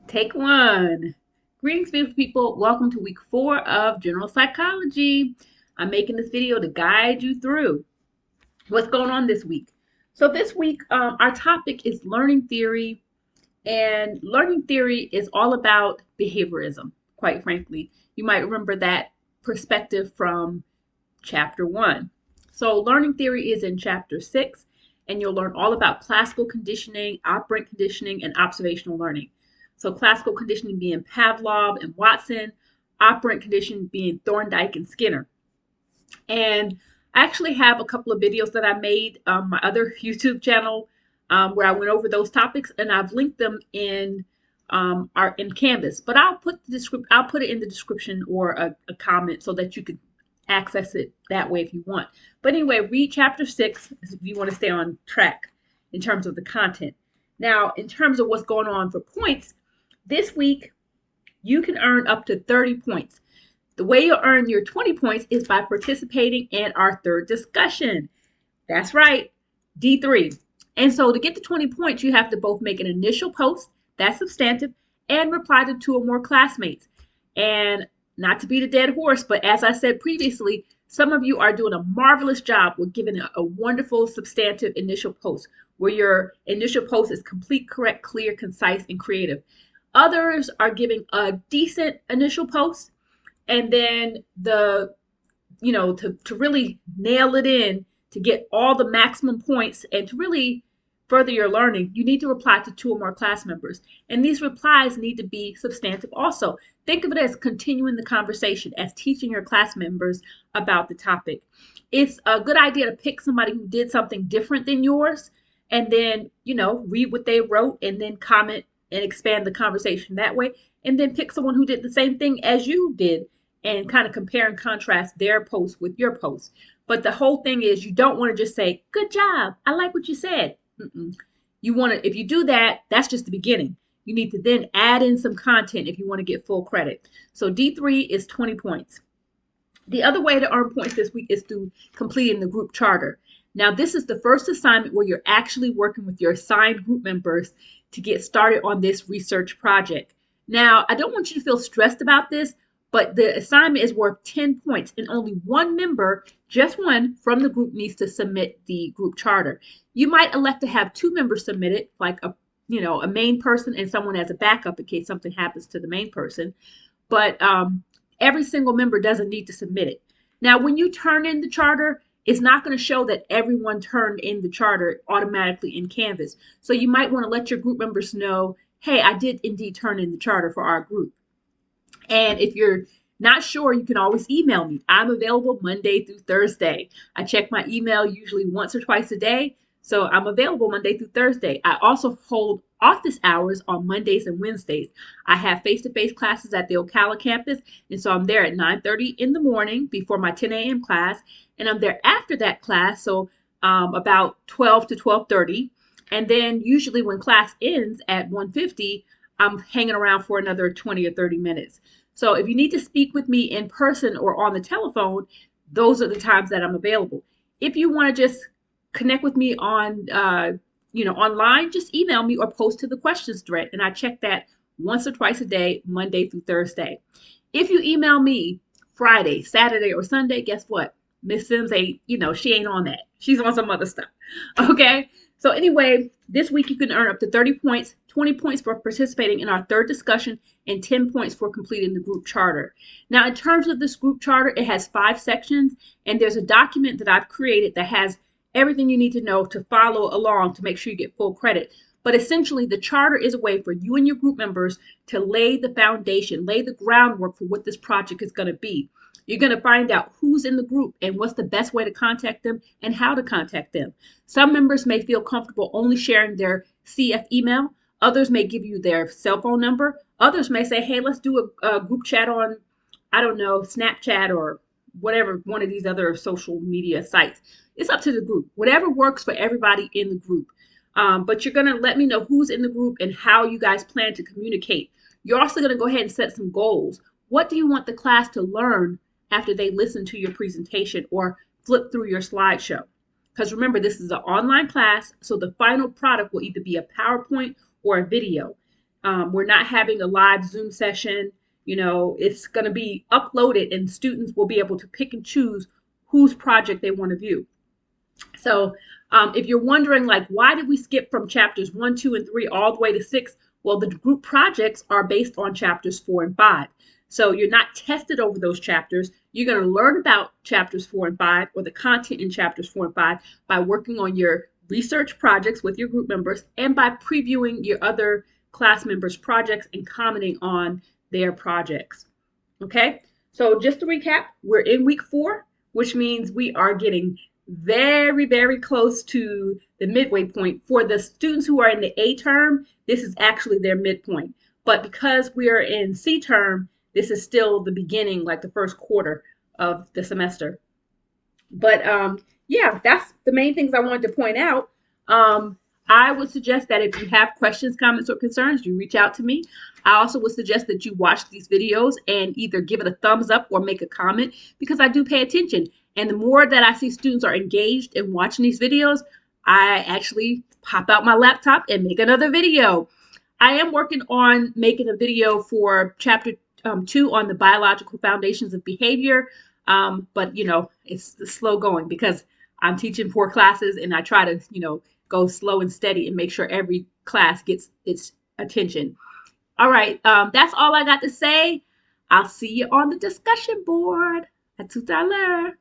Take one. Greetings, beautiful people. Welcome to week 4 of General Psychology. I'm making this video to guide you through what's going on this week. So, this week, our topic is learning theory, and learning theory is all about behaviorism, quite frankly. You might remember that perspective from chapter 1. So, learning theory is in chapter 6, and you'll learn all about classical conditioning, operant conditioning, and observational learning. So, classical conditioning being Pavlov and Watson, operant conditioning being Thorndike and Skinner. And I actually have a couple of videos that I made on my other YouTube channel where I went over those topics, and I've linked them in our in Canvas. But I'll put it in the description or a comment so that you can access it that way if you want. But anyway, read chapter 6 if you want to stay on track in terms of the content. Now, in terms of what's going on for points, this week you can earn up to 30 points. The way you'll earn your 20 points is by participating in our third discussion. That's right, D3. And so to get the 20 points, you have to both make an initial post, that's substantive, and reply to 2 or more classmates. And not to beat a dead horse, but as I said previously, some of you are doing a marvelous job with giving a wonderful substantive initial post where your initial post is complete, correct, clear, concise, and creative. Others are giving a decent initial post, and then to really nail it in, to get all the maximum points and to really further your learning, you need to reply to 2 or more class members. And these replies need to be substantive also. Think of it as continuing the conversation, as teaching your class members about the topic. It's a good idea to pick somebody who did something different than yours and then, read what they wrote and then comment and expand the conversation that way. And then pick someone who did the same thing as you did and kind of compare and contrast their post with your post. But the whole thing is, you don't want to just say, "Good job, I like what you said." You want to, if you do that, that's just the beginning. You need to then add in some content if you want to get full credit. So D3 is 20 points. The other way to earn points this week is through completing the group charter. Now, this is the first assignment where you're actually working with your assigned group members to get started on this research project. Now, I don't want you to feel stressed about this, but the assignment is worth 10 points, and only one member, just one, from the group needs to submit the group charter. You might elect to have 2 members submit it, like a main person and someone as a backup in case something happens to the main person. But every single member doesn't need to submit it. Now, when you turn in the charter, it's not going to show that everyone turned in the charter automatically in Canvas. So you might want to let your group members know, hey, I did indeed turn in the charter for our group. And if you're not sure, you can always email me. I'm available Monday through Thursday. I check my email usually once or twice a day. So I'm available Monday through Thursday. I also hold office hours on Mondays and Wednesdays. I have face-to-face classes at the Ocala campus, and so I'm there at 9:30 in the morning before my 10 a.m. class, and I'm there after that class, so about 12 to 12:30. And then usually when class ends at 1:50, I'm hanging around for another 20 or 30 minutes. So if you need to speak with me in person or on the telephone, those are the times that I'm available. If you want to just connect with me on, online, just email me or post to the questions thread, and I check that once or twice a day, Monday through Thursday. If you email me Friday, Saturday, or Sunday, guess what? Miss Sims ain't, she ain't on that. She's on some other stuff. Okay. So anyway, this week you can earn up to 30 points, 20 points for participating in our third discussion, and 10 points for completing the group charter. Now, in terms of this group charter, it has 5 sections, and there's a document that I've created that has everything you need to know to follow along to make sure you get full credit. But essentially, the charter is a way for you and your group members to lay the foundation, lay the groundwork for what this project is going to be. You're going to find out who's in the group and what's the best way to contact them and how to contact them. Some members may feel comfortable only sharing their CF email. Others may give you their cell phone number. Others may say, hey, let's do a group chat on, I don't know, Snapchat or whatever, one of these other social media sites. It's up to the group. Whatever works for everybody in the group. But you're going to let me know who's in the group and how you guys plan to communicate. You're also going to go ahead and set some goals. What do you want the class to learn after they listen to your presentation or flip through your slideshow? Because remember, this is an online class, so the final product will either be a PowerPoint or a video. We're not having a live Zoom session. It's going to be uploaded and students will be able to pick and choose whose project they want to view. So if you're wondering, like, why did we skip from chapters 1, 2, and 3 all the way to 6? Well, the group projects are based on chapters 4 and 5. So you're not tested over those chapters. You're going to learn about chapters 4 and 5 or the content in chapters 4 and 5 by working on your research projects with your group members and by previewing your other class members' projects and commenting on their projects. Okay, so just to recap, we're in week 4, which means we are getting very, very close to the midway point. For the students who are in the A term, this is actually their midpoint. But because we are in C term, this is still the beginning, like the first quarter of the semester. But yeah, that's the main things I wanted to point out. I would suggest that if you have questions, comments, or concerns, you reach out to me. I also would suggest that you watch these videos and either give it a thumbs up or make a comment, because I do pay attention. And the more that I see students are engaged in watching these videos, I actually pop out my laptop and make another video. I am working on making a video for chapter 2 on the biological foundations of behavior. But it's slow going because I'm teaching 4 classes and I try to, go slow and steady and make sure every class gets its attention. All right. That's all I got to say. I'll see you on the discussion board. À tout à l'heure.